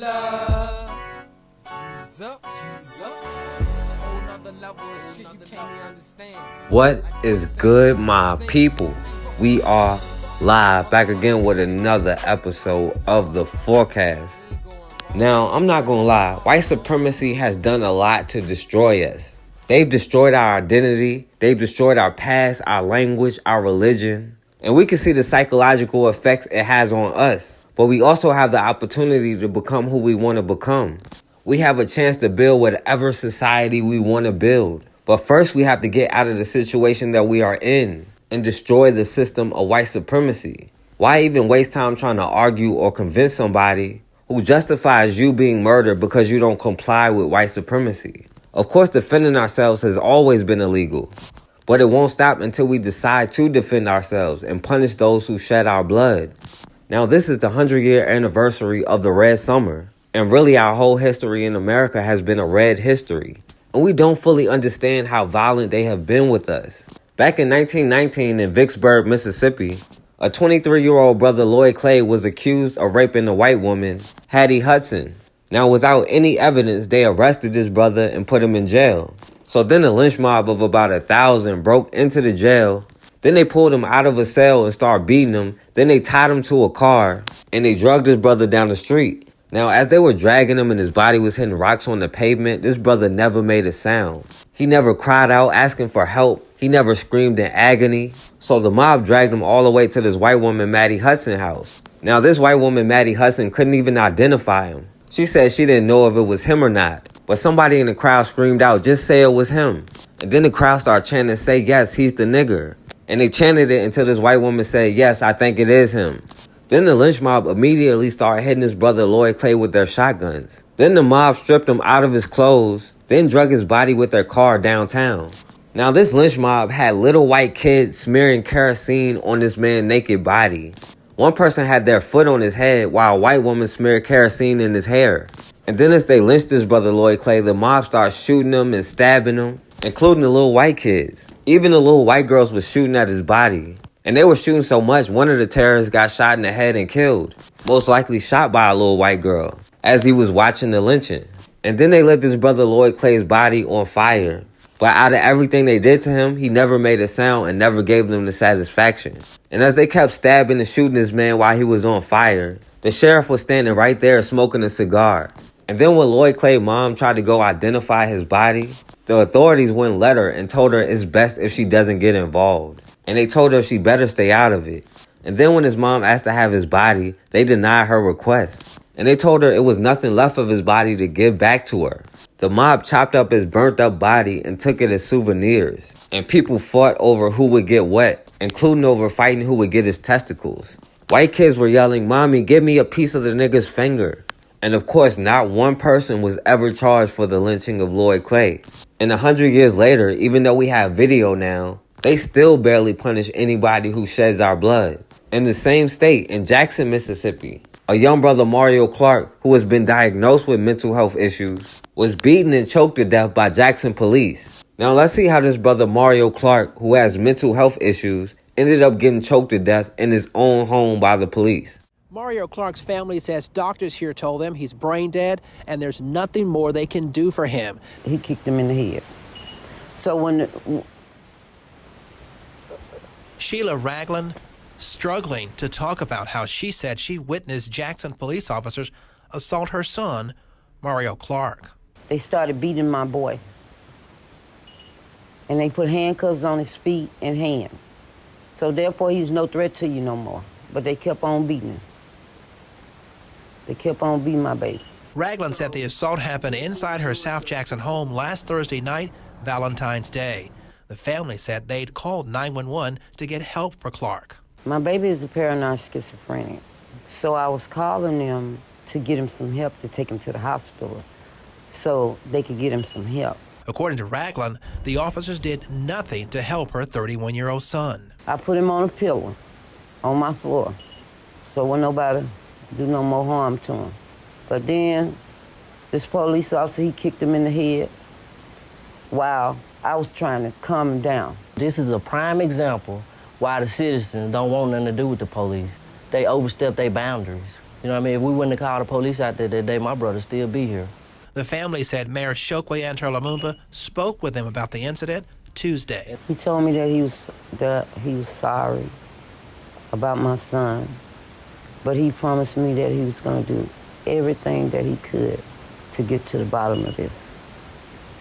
love. G's up, G's up. Whole nother level of shit you can't even understand. What is good, my people? We are live back again with another episode of The Forecast. Now, I'm not gonna lie, white supremacy has done a lot to destroy us. They've destroyed our identity, they've destroyed our past, our language, our religion, and we can see the psychological effects it has on us. But we also have the opportunity to become who we want to become. We have a chance to build whatever society we want to build. But first, we have to get out of the situation that we are in and destroy the system of white supremacy. Why even waste time trying to argue or convince somebody who justifies you being murdered because you don't comply with white supremacy? Of course, defending ourselves has always been illegal, but it won't stop until we decide to defend ourselves and punish those who shed our blood. Now, this is the 100-year anniversary of the Red Summer, and really our whole history in America has been a red history, and we don't fully understand how violent they have been with us. Back in 1919 in Vicksburg, Mississippi, a 23-year-old brother, Lloyd Clay, was accused of raping a white woman, Mattie Hudson. Now, without any evidence, they arrested this brother and put him in jail. So then a lynch mob of about 1,000 broke into the jail. Then they pulled him out of a cell and started beating him. Then they tied him to a car and they drugged his brother down the street. Now, as they were dragging him and his body was hitting rocks on the pavement, this brother never made a sound. He never cried out asking for help. He never screamed in agony. So the mob dragged him all the way to this white woman, Mattie Hudson's house. Now, this white woman, Mattie Hudson, couldn't even identify him. She said she didn't know if it was him or not. But somebody in the crowd screamed out, "Just say it was him." And then the crowd started chanting, "Say yes, he's the nigger." And they chanted it until this white woman said, "Yes, I think it is him." Then the lynch mob immediately started hitting his brother Lloyd Clay with their shotguns. Then the mob stripped him out of his clothes, then drug his body with their car downtown. Now, this lynch mob had little white kids smearing kerosene on this man's naked body. One person had their foot on his head while a white woman smeared kerosene in his hair. And then as they lynched his brother Lloyd Clay, the mob started shooting him and stabbing him, including the little white kids. Even the little white girls were shooting at his body. And they were shooting so much, one of the terrorists got shot in the head and killed. Most likely shot by a little white girl as he was watching the lynching. And then they lit his brother Lloyd Clay's body on fire. But out of everything they did to him, he never made a sound and never gave them the satisfaction. And as they kept stabbing and shooting this man while he was on fire, the sheriff was standing right there smoking a cigar. And then when Lloyd Clay's mom tried to go identify his body, the authorities wouldn't let her and told her it's best if she doesn't get involved. And they told her she better stay out of it. And then when his mom asked to have his body, they denied her request. And they told her it was nothing left of his body to give back to her. The mob chopped up his burnt up body and took it as souvenirs. And people fought over who would get what, including over fighting who would get his testicles. White kids were yelling, "Mommy, give me a piece of the nigger's finger." And of course, not one person was ever charged for the lynching of Lloyd Clay. And 100 years later, even though we have video now, they still barely punish anybody who sheds our blood. In the same state, in Jackson, Mississippi, a young brother, Mario Clark, who has been diagnosed with mental health issues, was beaten and choked to death by Jackson police. Now let's see how this brother, Mario Clark, who has mental health issues, ended up getting choked to death in his own home by the police. Mario Clark's family says doctors here told them he's brain dead and there's nothing more they can do for him. He kicked him in the head. So when... Sheila Ragland struggling to talk about how she said she witnessed Jackson police officers assault her son, Mario Clark. They started beating my boy. And they put handcuffs on his feet and hands. So therefore he was no threat to you no more. But they kept on beating him. They kept on beating my baby. Ragland said the assault happened inside her South Jackson home last Thursday night, Valentine's Day. The family said they'd called 911 to get help for Clark. My baby is a paranoid schizophrenic. So I was calling them to get him some help, to take him to the hospital so they could get him some help. According to Ragland, the officers did nothing to help her 31-year-old son. I put him on a pillow on my floor so when nobody do no more harm to him. But then this police officer, he kicked him in the head while I was trying to calm him down. This is a prime example why the citizens don't want nothing to do with the police. They overstep their boundaries. You know what I mean? If we wouldn't have called the police out there that day, my brother'd still be here. The family said Mayor Chokwe Lumumba spoke with them about the incident Tuesday. He told me that he was sorry about my son, but he promised me that he was going to do everything that he could to get to the bottom of this.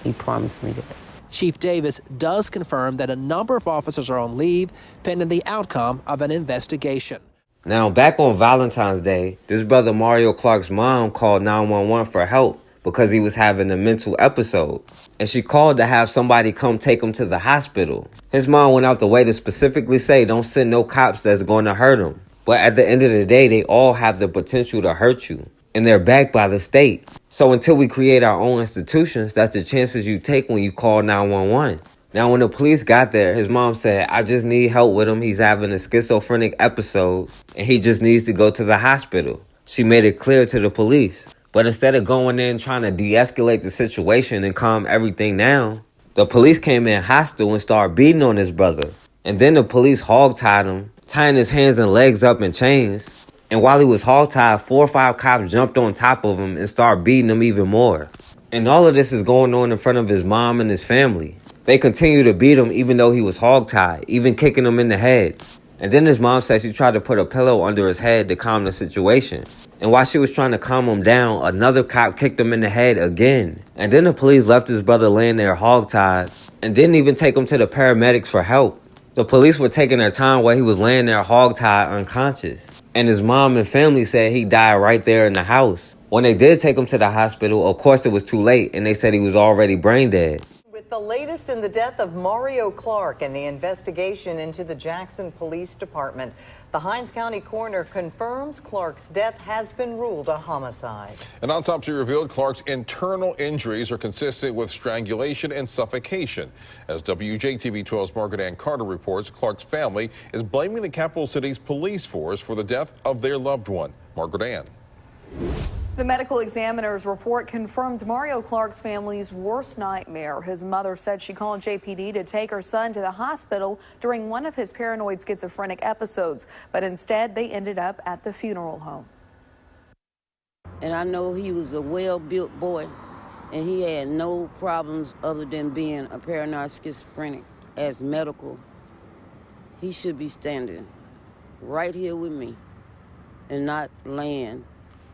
He promised me that. Chief Davis does confirm that a number of officers are on leave pending the outcome of an investigation. Now, back on Valentine's Day, this brother Mario Clark's mom called 911 for help because he was having a mental episode. And she called to have somebody come take him to the hospital. His mom went out the way to specifically say don't send no cops that's going to hurt him. But at the end of the day, they all have the potential to hurt you. And they're backed by the state. So until we create our own institutions, that's the chances you take when you call 911. Now, when the police got there, his mom said, I just need help with him. He's having a schizophrenic episode and he just needs to go to the hospital. She made it clear to the police. But instead of going in trying to de-escalate the situation and calm everything down, the police came in hostile and started beating on his brother. And then the police hogtied him, tying his hands and legs up in chains. And while he was hogtied, 4 or 5 cops jumped on top of him and started beating him even more. And all of this is going on in front of his mom and his family. They continue to beat him even though he was hogtied, even kicking him in the head. And then his mom said she tried to put a pillow under his head to calm the situation. And while she was trying to calm him down, another cop kicked him in the head again. And then the police left his brother laying there hogtied and didn't even take him to the paramedics for help. The police were taking their time while he was laying there hogtied unconscious. And his mom and family said he died right there in the house. When they did take him to the hospital, of course it was too late and they said he was already brain dead. With the latest in the death of Mario Clark and the investigation into the Jackson Police Department, the Hinds County coroner confirms Clark's death has been ruled a homicide. An autopsy revealed Clark's internal injuries are consistent with strangulation and suffocation. As WJTV 12's Margaret Ann Carter reports, Clark's family is blaming the capital city's police force for the death of their loved one. Margaret Ann. The medical examiner's report confirmed Mario Clark's family's worst nightmare. His mother said she called JPD to take her son to the hospital during one of his paranoid schizophrenic episodes, but instead they ended up at the funeral home. And I know he was a well-built boy, and he had no problems other than being a paranoid schizophrenic. As medical, he should be standing right here with me and not laying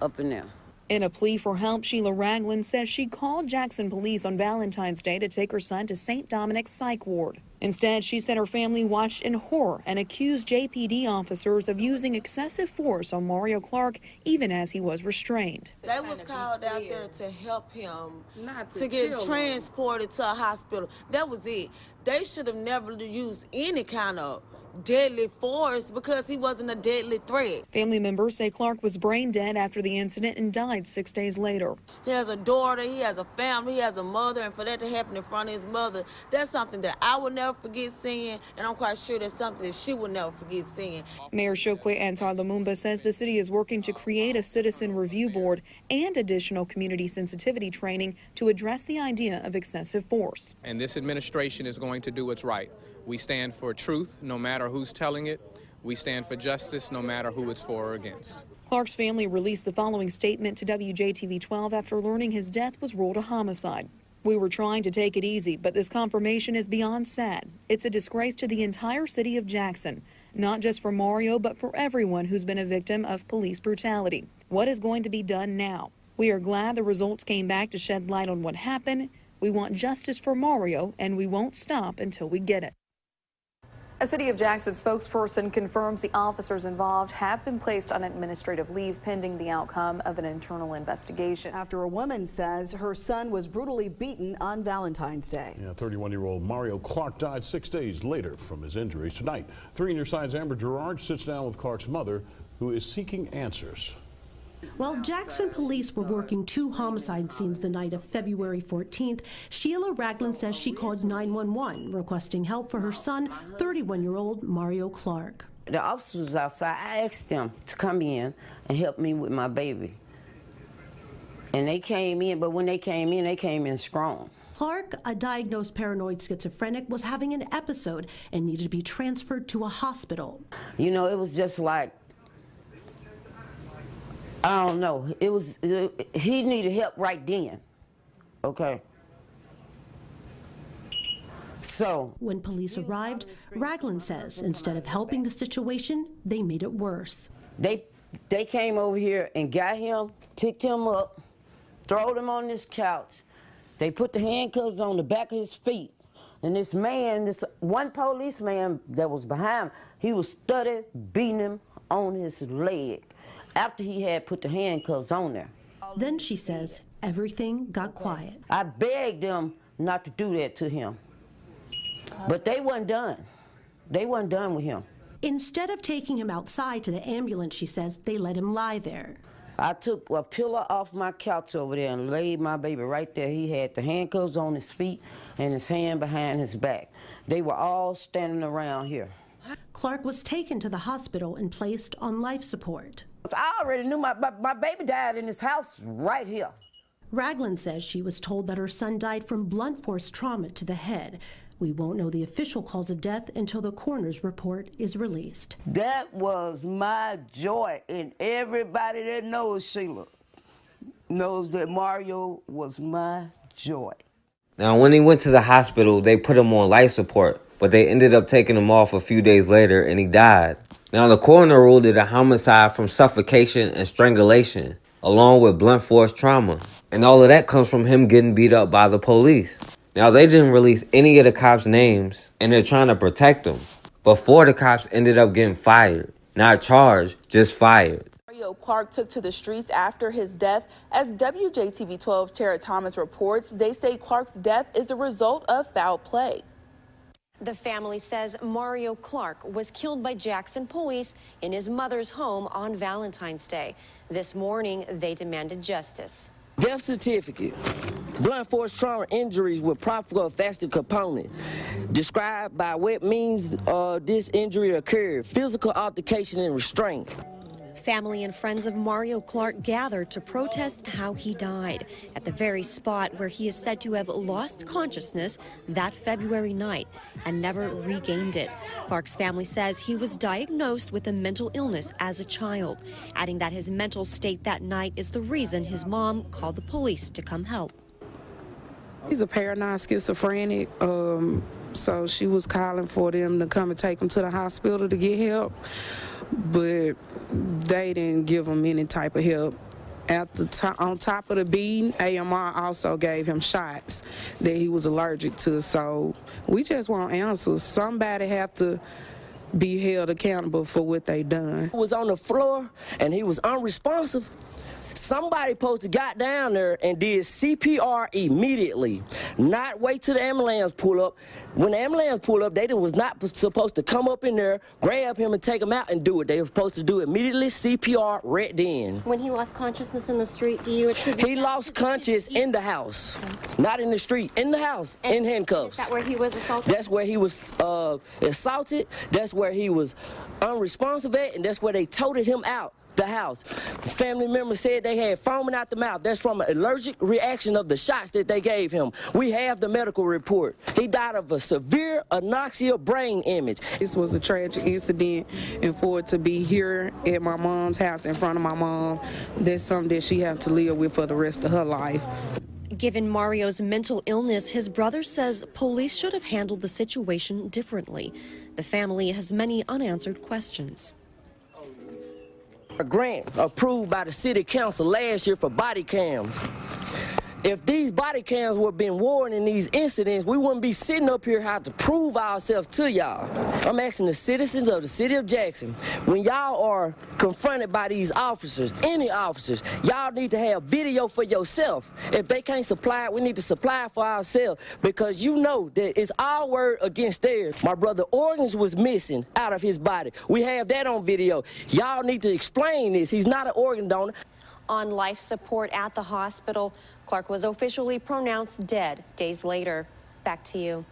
up in there. In a plea for help, Sheila Ragland says she called Jackson police on Valentine's Day to take her son to St. Dominic's psych ward. Instead, she said her family watched in horror and accused JPD officers of using excessive force on Mario Clark even as he was restrained. They was called out there to help him, to get transported to a hospital. That was it. They should have never used any kind of deadly force because he wasn't a deadly threat. Family members say Clark was brain dead after the incident and died 6 days later. He has a daughter, he has a family, he has a mother, and for that to happen in front of his mother, that's something that I will never forget seeing, and I'm quite sure that's something that she will never forget seeing. Mayor Chokwe Lumumba says the city is working to create a citizen review board and additional community sensitivity training to address the idea of excessive force. And this administration is going to do what's right. We stand for truth, no matter who's telling it. We stand for justice, no matter who it's for or against. Clark's family released the following statement to WJTV 12 after learning his death was ruled a homicide. We were trying to take it easy, but this confirmation is beyond sad. It's a disgrace to the entire city of Jackson, not just for Mario, but for everyone who's been a victim of police brutality. What is going to be done now? We are glad the results came back to shed light on what happened. We want justice for Mario, and we won't stop until we get it. A City of Jackson spokesperson confirms the officers involved have been placed on administrative leave pending the outcome of an internal investigation. After a woman says her son was brutally beaten on Valentine's Day. 31-year-old Mario Clark died 6 days later from his injuries. Tonight, 3 News Side's Amber Gerard sits down with Clark's mother, who is seeking answers. While Jackson police were working 2 homicide scenes the night of February 14th, Sheila Ragland says she called 911 requesting help for her son, 31-year-old Mario Clark. The officers was outside. I asked them to come in and help me with my baby. And they came in, but when they came in strong. Clark, a diagnosed paranoid schizophrenic, was having an episode and needed to be transferred to a hospital. You know, it was just like I don't know. He needed help right then. Okay. So when police arrived, Ragland says instead of helping the situation, they made it worse. They came over here and got him, picked him up, throwed him on this couch. They put the handcuffs on the back of his feet. And this man, this one policeman that was behind him, he was steady beating him on his leg after he had put the handcuffs on there. Then she says everything got quiet. I begged them not to do that to him. But they wasn't done. They wasn't done with him. Instead of taking him outside to the ambulance, she says, they let him lie there. I took a pillow off my couch over there and laid my baby right there. He had the handcuffs on his feet and his hand behind his back. They were all standing around here. Clark was taken to the hospital and placed on life support. I already knew my baby died in his house right here. Ragland says she was told that her son died from blunt force trauma to the head. We won't know the official cause of death until the coroner's report is released. That was my joy, and everybody that knows Sheila knows that Mario was my joy. Now, when he went to the hospital, they put him on life support, but they ended up taking him off a few days later, and he died. Now, the coroner ruled it a homicide from suffocation and strangulation, along with blunt force trauma. And all of that comes from him getting beat up by the police. Now, they didn't release any of the cops' names, and they're trying to protect them. But 4 of the cops ended up getting fired. Not charged, just fired. Mario Clark took to the streets after his death. As WJTV-12's Tara Thomas reports, they say Clark's death is the result of foul play. The family says Mario Clark was killed by Jackson police in his mother's home on Valentine's Day. This morning, they demanded justice. Death certificate, blunt force trauma injuries with proper fasting component, described by what means this injury occurred, physical altercation and restraint. Family and friends of Mario Clark gathered to protest how he died at the very spot where he is said to have lost consciousness that February night and never regained it. Clark's family says he was diagnosed with a mental illness as a child, adding that his mental state that night is the reason his mom called the police to come help. He's a paranoid schizophrenic, so she was calling for them to come and take him to the hospital to get help. But they didn't give him any type of help. On top of the beating, AMR also gave him shots that he was allergic to. So we just want answers. Somebody have to be held accountable for what they done. He was on the floor and he was unresponsive. Somebody supposed to got down there and did CPR immediately, not wait till the ambulance pull up. When the ambulance pull up, they was not supposed to come up in there, grab him and take him out and do it. They were supposed to do it immediately, CPR right then. When he lost consciousness in the street, do you attribute He lost consciousness in the house, not in the street, in the house, in handcuffs. Is that where he was assaulted? That's where he was assaulted, that's where he was unresponsive at, and that's where they toted him out the house. Family members said they had foaming out the mouth. That's from an allergic reaction of the shots that they gave him. We have the medical report. He died of a severe anoxia brain image. This was a tragic incident, and for it to be here at my mom's house in front of my mom, that's something that she have to live with for the rest of her life. Given Mario's mental illness, his brother says police should have handled the situation differently. The family has many unanswered questions. A grant approved by the city council last year for body cams. If these body cams were being worn in these incidents, we wouldn't be sitting up here how to prove ourselves to y'all. I'm asking the citizens of the city of Jackson, when y'all are confronted by these officers, any officers, y'all need to have video for yourself. If they can't supply it, we need to supply it for ourselves, because you know that it's our word against theirs. My brother organs was missing out of his body. We have that on video. Y'all need to explain this. He's not an organ donor. On life support at the hospital, Clark was officially pronounced dead days later. Back to you.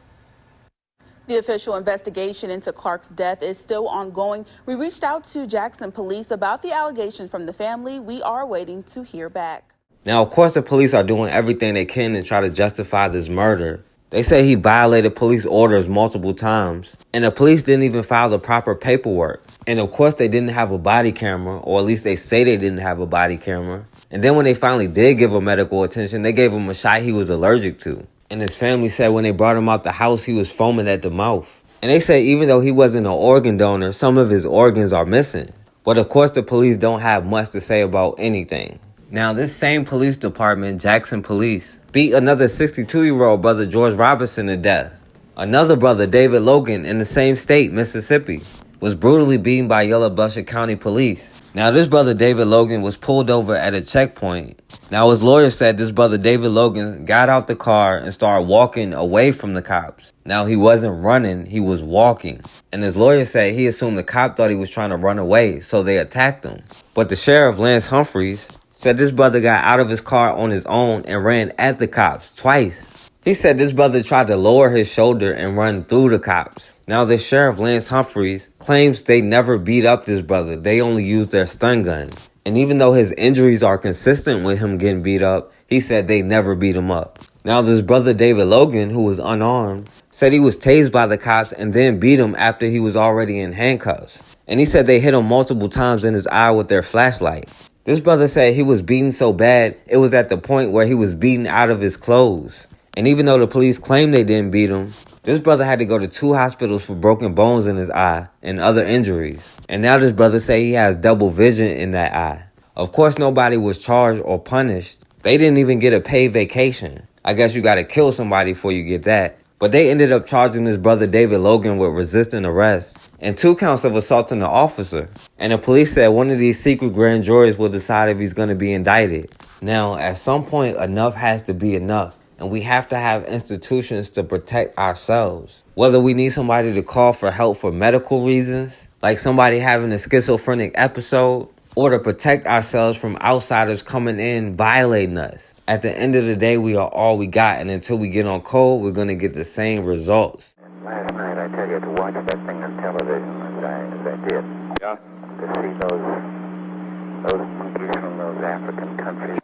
The official investigation into Clark's death is still ongoing. We reached out to Jackson police about the allegations from the family. We are waiting to hear back. Now, of course, the police are doing everything they can to try to justify this murder. They say he violated police orders multiple times, and the police didn't even file the proper paperwork. And of course they didn't have a body camera, or at least they say they didn't have a body camera. And then when they finally did give him medical attention, they gave him a shot he was allergic to. And his family said when they brought him out the house, he was foaming at the mouth. And they say even though he wasn't an organ donor, some of his organs are missing. But of course the police don't have much to say about anything. Now this same police department, Jackson Police, beat another 62-year-old brother George Robinson to death. Another brother, David Logan, in the same state, Mississippi, was brutally beaten by Yalobusha County police. Now this brother David Logan was pulled over at a checkpoint. Now his lawyer said this brother David Logan got out the car and started walking away from the cops. Now he wasn't running, he was walking. And his lawyer said he assumed the cop thought he was trying to run away, so they attacked him. But the Sheriff Lance Humphreys said this brother got out of his car on his own and ran at the cops twice. He said this brother tried to lower his shoulder and run through the cops. Now the Sheriff Lance Humphreys claims they never beat up this brother. They only used their stun gun. And even though his injuries are consistent with him getting beat up, he said they never beat him up. Now this brother David Logan, who was unarmed, said he was tased by the cops and then beat him after he was already in handcuffs. And he said they hit him multiple times in his eye with their flashlight. This brother said he was beaten so bad, it was at the point where he was beaten out of his clothes. And even though the police claimed they didn't beat him, this brother had to go to 2 hospitals for broken bones in his eye and other injuries. And now this brother say he has double vision in that eye. Of course, nobody was charged or punished. They didn't even get a paid vacation. I guess you gotta kill somebody before you get that. But they ended up charging this brother David Logan with resisting arrest and 2 counts of assaulting an officer. And the police said one of these secret grand juries will decide if he's going to be indicted. Now, at some point, enough has to be enough. And we have to have institutions to protect ourselves. Whether we need somebody to call for help for medical reasons, like somebody having a schizophrenic episode, or to protect ourselves from outsiders coming in violating us. At the end of the day, we are all we got, and until we get on code, we're going to get the same results. Last night, I tell you, to watch that thing on television, as I did, yeah, to see those monkeys from those African countries,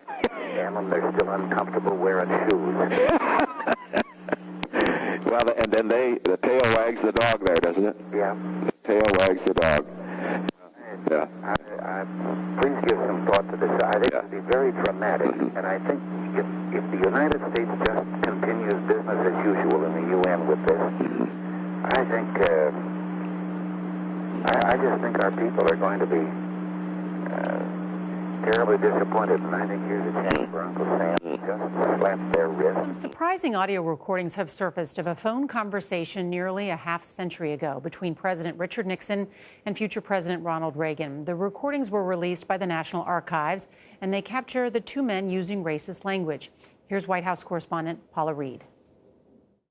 damn them, they're still uncomfortable wearing shoes. Well, and then the tail wags the dog there, doesn't it? Yeah. The tail wags the dog. Yeah. Please give some thought to this. I think it would be very dramatic, and I think if the United States just continues business as usual in the UN with this, I think I just think our people are going to be terribly disappointed, and I think here's a chance for Uncle Sam to just slap their wrist. Some surprising audio recordings have surfaced of a phone conversation nearly a half-century ago between President Richard Nixon and future President Ronald Reagan. The recordings were released by the National Archives, and they capture the 2 men using racist language. Here's White House correspondent Paula Reed.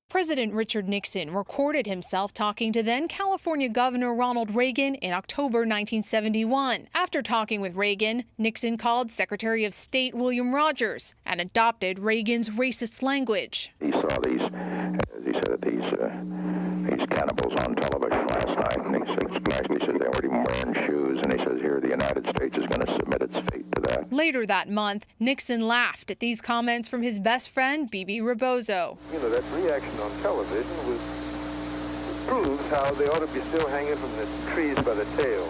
President Richard Nixon recorded himself talking to then California Governor Ronald Reagan in October 1971. After talking with Reagan, Nixon called Secretary of State William Rogers and adopted Reagan's racist language. He saw these, as he said, these cannibals on television last night, and he said they weren't even wearing shoes, and he says here the United States is going to submit its fate to that. Later that month, Nixon laughed at these comments from his best friend, Bebe Rebozo. You know, that reaction on television proves how they ought to be still hanging from the trees by the tail.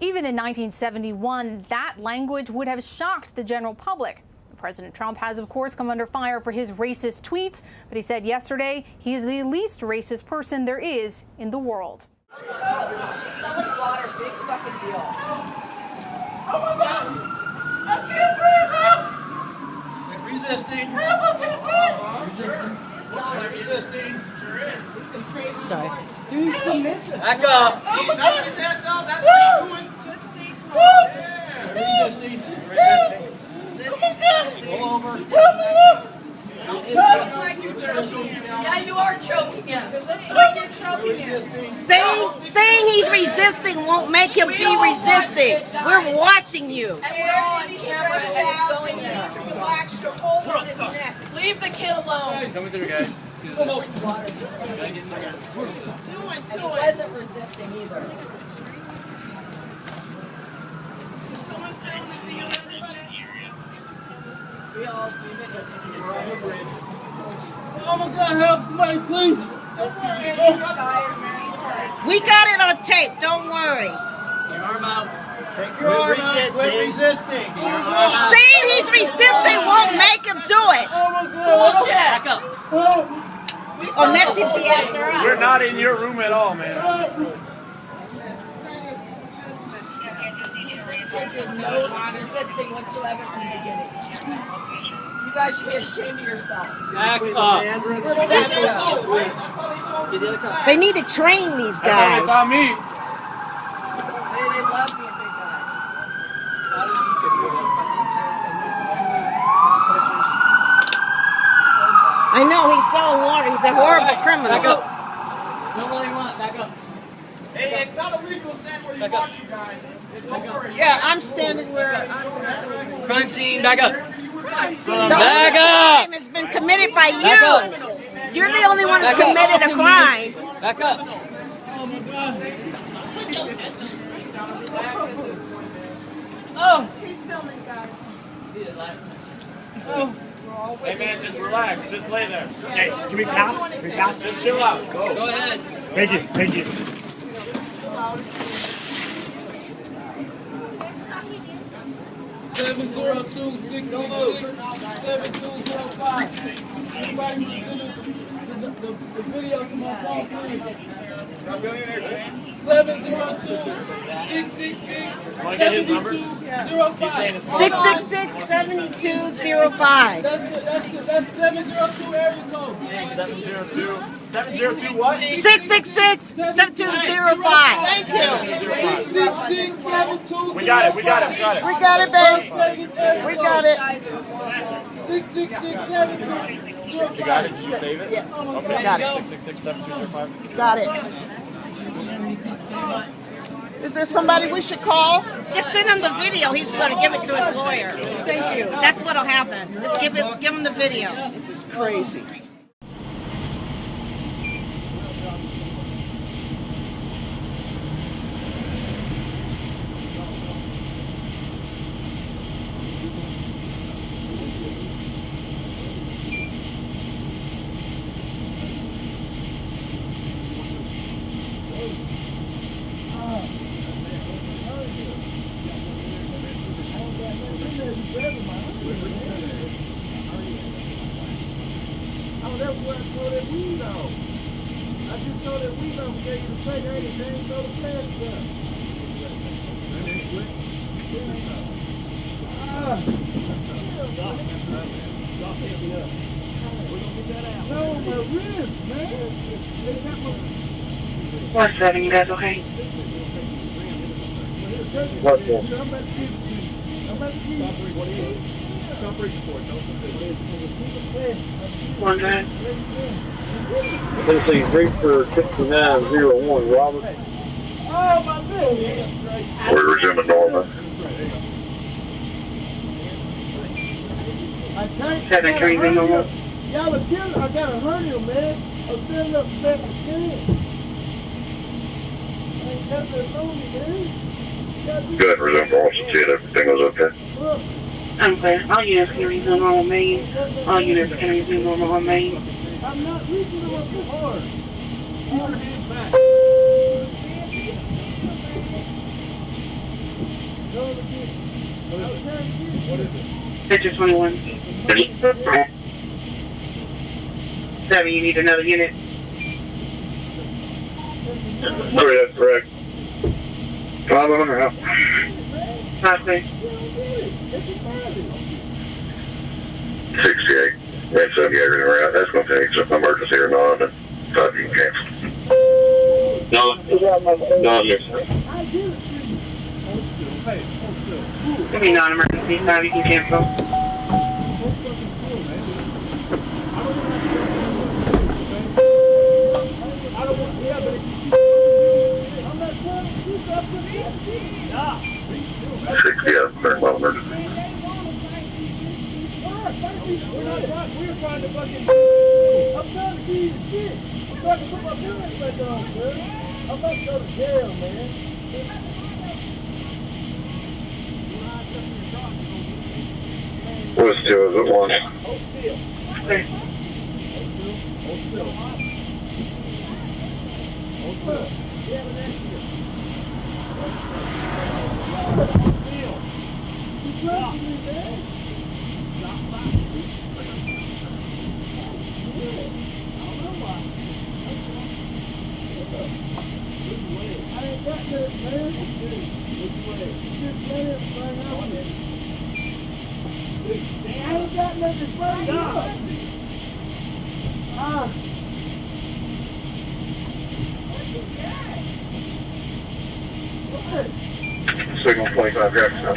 Even in 1971, that language would have shocked the general public. President Trump has, of course, come under fire for his racist tweets, but he said yesterday he is the least racist person there is in the world. Selling water, big fucking deal. Oh my God! I can't breathe! Help! Resisting. Help! I can't breathe! Resisting. This is crazy. Sorry. Doing submissive. Back up. Oh my God! That's what he's doing. Just stay calm. Yeah. Resisting. Resisting. Go over. Yeah, you are choking him. It looks like you're choking him. Saying he's resisting won't make him be resisting. We're watching you. And we're all on camera and it's going in. You need to relax your hold on his neck. Leave the kid alone. Coming through, guys. Come on. And he wasn't resisting either. Can someone film the video of this? We all, we've been here. Oh my God, help somebody, please. We got it on tape, don't worry. Your arm out. Take your arm out. Quit resisting. See, he's resisting, won't make him do it. Oh my God. Bullshit. Back up. Oh, next he'll be after us. We're not in your room at all, man. This kid did no resisting whatsoever from the beginning. You guys should be ashamed of yourself. Back up. They need to train these guys. It's on me. They love being big guys. I know, he's selling water. He's a horrible criminal. Back up. No more you want. Back up. Hey, it's not illegal to stand where you want, you guys. Yeah, I'm standing where I'm... Crime scene. Back up. The crime has been committed by you. You're the only one who's committed a crime. Back up. Oh, he's filming, guys. Oh. Hey man, just relax. Just lay there. Okay, can we pass? Can we pass? Just chill out. Go ahead. Thank you. Thank you. 702-666-7205. Anybody who's sending the video to my phone, please. 702-666-7205. 666-7205. That's 702 area code. 702 what? 666-7205. Thank you. 666-7205. We got it, we got it, we got it. We got it, babe. We got it. 666-7205. You got it? Did you save it? Yes. Okay. Got it. 666-7205. Got it. Is there somebody we should call? Just send him the video. He's going to give it to his lawyer. Thank you. That's what'll happen. Just give him the video. This is crazy. What's happening, you guys okay? What's that? One guy. Tennessee 3 for 6901, Robert. We're resuming normal. 7-3 normal. Y'all are killing. I gotta hurt him, man. I'm standing up back to stand. I ain't got that lonely, man. Go ahead and resume normal since everything was okay. I'm clear. All units can resume normal main. All units can resume normal on main. I'm not reaching them up too hard. Picture 21. 7, you need another unit. Sorry, that's correct. 5 on or out? 5 clear. 68. And so yeah, everything out. That's going to take some emergency or not, and 5 you can cancel. No, yes, sir. It'll be non-emergency. 5 you can cancel. Very well emergency. We're trying to fucking. I'm trying to give you shit. I'm trying to put my business back on, sir. I'm about to go to jail, man. What's the one? Hold still. Signal 25 Jackson.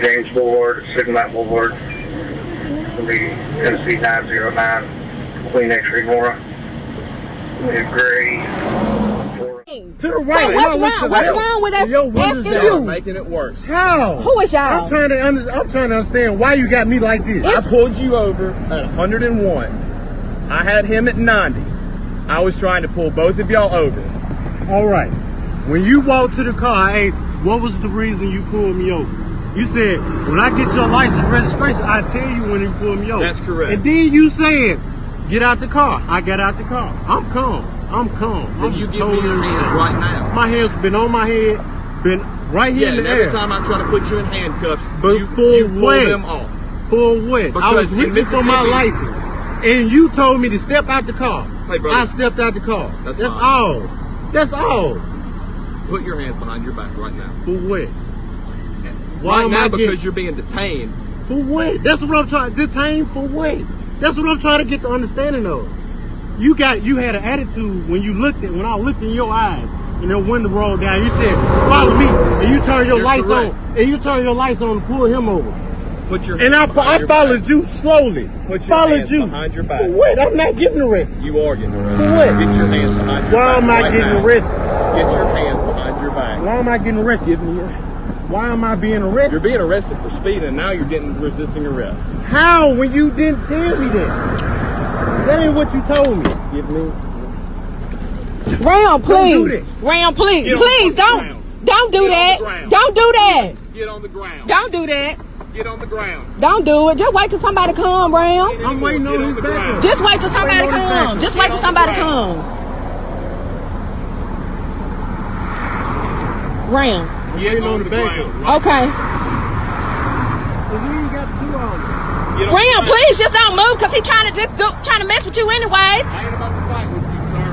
James Boulevard, Sigmat Boulevard. It'll be Tennessee 909, Queen X-ray Mora. Gray. To the right. What's wrong? What's wrong with us asking you? Making it worse. How? Who is y'all? I'm trying to understand why you got me like this. I pulled you over at 101. I had him at 90. I was trying to pull both of y'all over. All right. When you walked to the car, I asked, what was the reason you pulled me over? You said, when I get your license registration, I tell you when you pull me over. That's correct. And then you said, get out the car. I got out the car. I'm calm. Then you give me your hands right now. My hands been on my head, been right here in the air. Every time I'm trying to put you in handcuffs, you pull them off. For what? I was reaching for my license. And you told me to step out the car. Hey, brother. I stepped out the car. That's all. That's all. Put your hands behind your back right now. For what? Why right now because you're being detained. For what? That's what I'm trying. Detained for what? That's what I'm trying to get the understanding of. You had an attitude when I looked in your eyes and the window rolled down. You said, follow me, and you turn your lights on, and you turn your lights on to pull him over. Put your hands I followed you slowly. Put your hands behind your back. For what? I'm not getting arrested. You are getting arrested. For what? Get your hands behind your back. Why am I getting arrested? Get your hands behind your back. Why am I getting arrested? Why am I being arrested? You're being arrested for speeding, and now you're getting resisting arrest. How? When you didn't tell me that? That ain't what you told me. Give me. Ram, please. Ram, please. Please don't do that. Don't do that. Get on the ground. Don't do that. Get on the ground. Don't do it. Just wait till somebody come, Ram. I'm waiting on his back. Just wait till somebody come. Just wait till somebody come. Ram. Get on the ground. Okay. Ram, please just don't move because he's trying to mess with you anyways. I ain't about to fight with you, sir.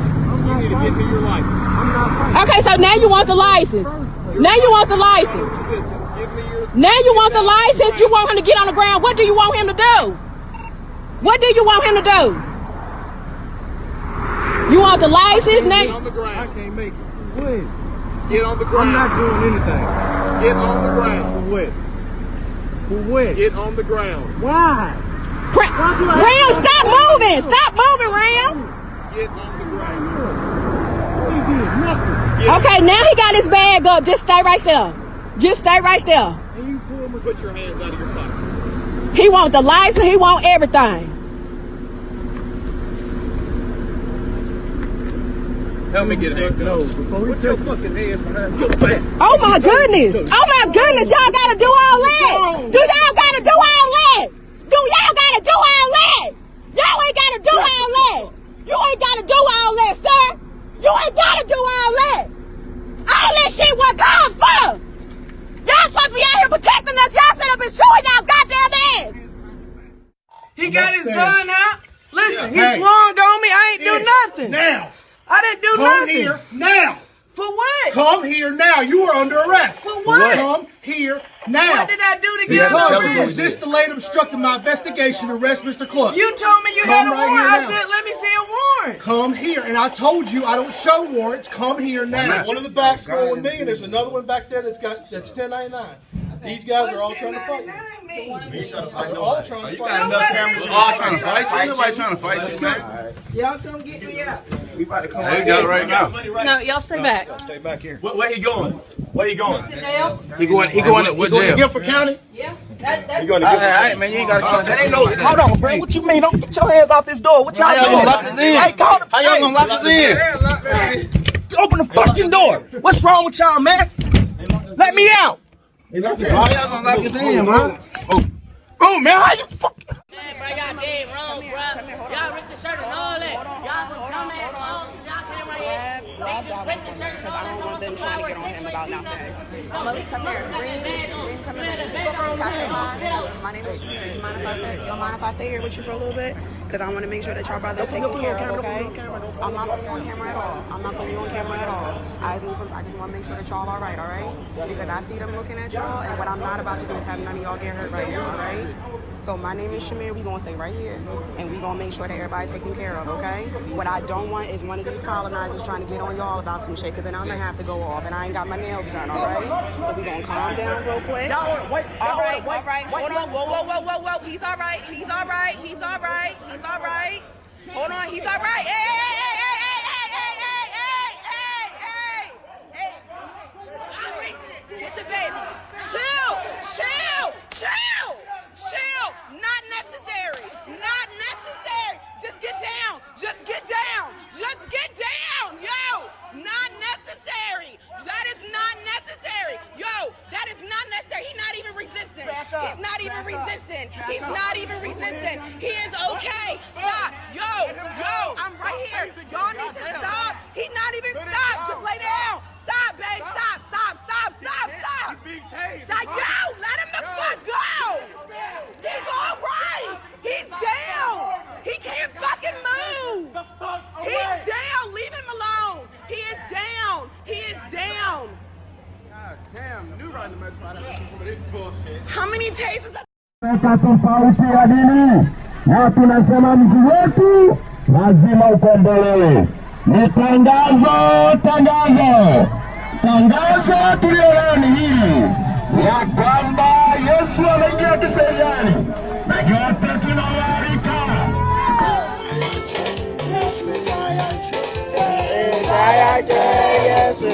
You need to get me your license. I'm not fighting. Okay, so now you want the license. Now you want the license. Now you want the license. You want him to get on the ground. What do you want him to do? What do you want him to do? You want the license now? Get on the ground. I can't make it. What? Get on the ground. I'm not doing anything. Get on the ground. For what? For what? Get on the ground. Why? Ram, stop moving! Stop moving, Ram! Get on the ground. He did nothing. Okay, now he got his bag up. Just stay right there. Just stay right there. And you pull him and put your hands out of your pockets. He want the license. He want everything. Help me get a handcuff. Put your fucking hands behind your back. Oh my goodness! Oh my goodness! Y'all gotta do all that! Do y'all gotta do all that? Do y'all gotta do all that? Y'all ain't gotta do all that! You ain't gotta do all that, sir! You ain't gotta do all that! All that shit what God's for! Y'all supposed to be out here protecting us! Y'all set up and showing y'all goddamn ass! He got his gun out. Listen, he swung on me. I ain't do nothing. Now. I didn't do Come nothing. here now. For what? Come here now. You are under arrest. For what? Come here now. What did I do to get under Because arrest? you resisted late obstructing my investigation to arrest Mr. Cluck. You told me you had a warrant. I said, let me see a warrant. Come here. And I told you I don't show warrants. Come here now. One in the back's going with me, and there's another one back there that's 1099. These guys are all trying to fight you. They're all trying to fight you. enough cameras. We're all trying to fight you. Ain't nobody trying to fight you, man. Y'all come get me out. We about to come out. We got it right now. No, y'all stay back. Stay back here. Where he going? Where he going? To jail? He going to Guilford County? Yeah. That's You going to Hey, man, you ain't got to come. That ain't no. Hold on, bro. What you mean? Don't get your hands off this door. What y'all doing? Lock us in. Hey, call the. How y'all gonna lock us in? Open the fucking door. What's wrong with y'all, man? Let me out. Why y'all gonna lock his hand, man? Oh, man, how you fuck? Yeah, bro, y'all dead wrong, bro. Y'all ripped the shirt and all that. Y'all some dumbass hoes. Y'all came right here. They just ripped the shirt and all that. I don't want them trying to get on him about nothing. Mother, come here. Green, come here. My name is Sheriff. You mind if I stay here with you for a little bit? Because I want to make sure that y'all brothers taken care of, okay? I'm not putting you on camera at all. I'm not putting you on camera at all. I just want to make sure that y'all all right? Because I see them looking at y'all, and what I'm not about to do is have none of y'all get hurt right now, all right? So my name is Shamir. We're going to stay right here, and we're going to make sure that everybody's taken care of, okay? What I don't want is one of these colonizers trying to get on y'all about some shit, because then I'm going to have to go off, and I ain't got my nails done, all right? So we're going to calm down real quick. All right. Hold on. Whoa. He's all right. Hold on. He's all right. Hey. Get the baby. Chill. Not necessary. Just get down. Yo, not necessary. That is not necessary. He's not even resistant. He is okay. Stop. Yo, I'm right here. Y'all need to stop. He's not even stop. Just lay down. Stop, babe. Stop. Stop. Yo, let him the fuck go. He's all right. He's down. He can't fucking move. He's down. Leave him alone. He is down. God damn, new riding the metro. I don't see some of this bullshit. How many tasers? Tofauti ya dini na tunasema mji wetu lazima ukombolewe. Ni tangazo tulio ni hili ya kwamba Yesu ameingia kiseriani na yote tunawalika. Yesu